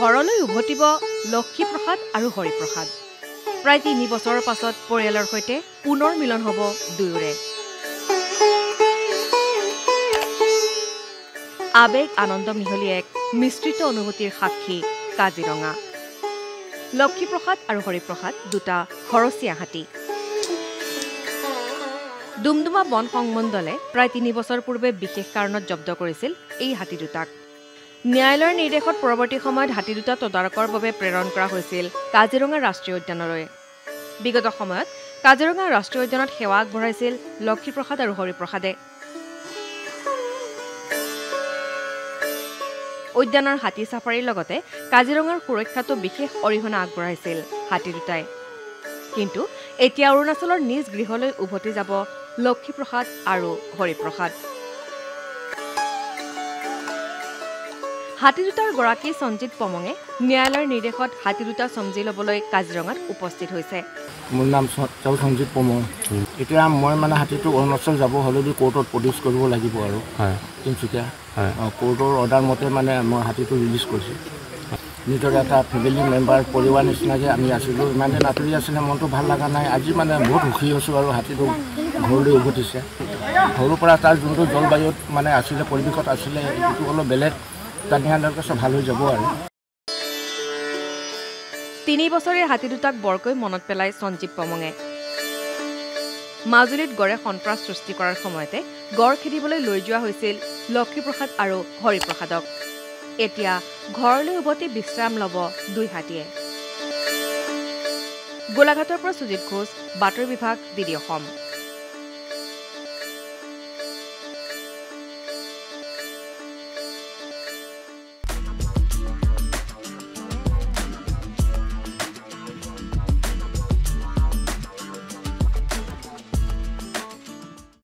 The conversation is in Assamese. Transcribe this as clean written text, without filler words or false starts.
ঘৰলৈ উভতিব লক্ষীপ্ৰসাদ আৰু হৰিপ্ৰসাদ। প্ৰায় ৩ বছৰৰ পাছত পৰিয়ালৰ সৈতে পুনৰ মিলন হ'ব দুয়োৰে। আবেগ আনন্দ মিহলি এক মিশ্ৰিত অনুভূতিৰ সাক্ষী কাজিৰঙা। লক্ষীপ্ৰসাদ আৰু হৰিপ্ৰসাদ দুটা ঘৰচীয়া হাতী। ডুমডুমা বন সংমণ্ডলে প্ৰায় ৩ বছৰ পূৰ্বে বিশেষ কাৰণত জব্দ কৰিছিল এই হাতী দুটাক। ন্যায়ালয়ৰ নিৰ্দেশত পৰৱৰ্তী সময়ত হাতী দুটা তদাৰকৰ বাবে প্ৰেৰণ কৰা হৈছিল কাজিৰঙা ৰাষ্ট্ৰীয় উদ্যানলৈ। বিগত সময়ত কাজিৰঙা ৰাষ্ট্ৰীয় উদ্যানত সেৱা আগবঢ়াইছিল লক্ষীপ্ৰসাদ আৰু হৰিপ্ৰসাদে। উদ্যানৰ হাতী চাফাৰীৰ লগতে কাজিৰঙাৰ সুৰক্ষাতো বিশেষ অৰিহণা আগবঢ়াইছিল হাতী দুটাই। কিন্তু এতিয়া অৰুণাচলৰ নিজ গৃহলৈ উভতি যাব লক্ষীপ্ৰসাদ আৰু হৰিপ্ৰসাদ। হাতী দুটাৰ গৰাকী সঞ্জিত পমঙে ন্যায়ালয়ৰ নিৰ্দেশত হাতী দুটা চমজি ল'বলৈ কাজিৰঙাত উপস্থিত হৈছে। মোৰ নাম সঞ্জিত পমং। এতিয়া মই মানে হাতীটো অৰুণাচল যাব হ'লেদি কোৰ্টত প্ৰডিউচ কৰিব লাগিব আৰু তিনিচুকীয়া কোৰ্টৰ অৰ্ডাৰ মতে মানে মই হাতীটো ৰিলিজ কৰিছোঁ। নিজৰ এটা ফেমিলি মেম্বাৰ পৰিৱাৰ নিচিনাকৈ আমি আছিলোঁ। ইমান দিন আঁতৰি আছিলে, মনটো ভাল লগা নাই। আজি মানে বহুত সুখী হৈছোঁ আৰু হাতীটো ঘৰলৈ উভতিছে। সৰুৰ পৰা তাৰ যোনটো জলবায়ুত মানে আছিলে, পৰিৱেশত আছিলে, এইটো অলপ বেলেগ। তানিয়ালৈকে চব ভাল হৈ যাব আৰু। ৩ বছৰীয়া হাতী দুটাক বৰকৈ মনত পেলাই সঞ্জীৱ পমঙে। মাজুলীত গড়ে সন্ত্ৰাস সৃষ্টি কৰাৰ সময়তে গড় খেদিবলৈ লৈ যোৱা হৈছিল লক্ষীপ্ৰসাদ আৰু হৰিপ্ৰসাদক। এতিয়া ঘৰলৈ উভতি বিশ্ৰাম ল'ব দুই হাতীয়ে। গোলাঘাটৰ পৰা সুজিত ঘোষ, বাতৰি বিভাগ, DD অসম।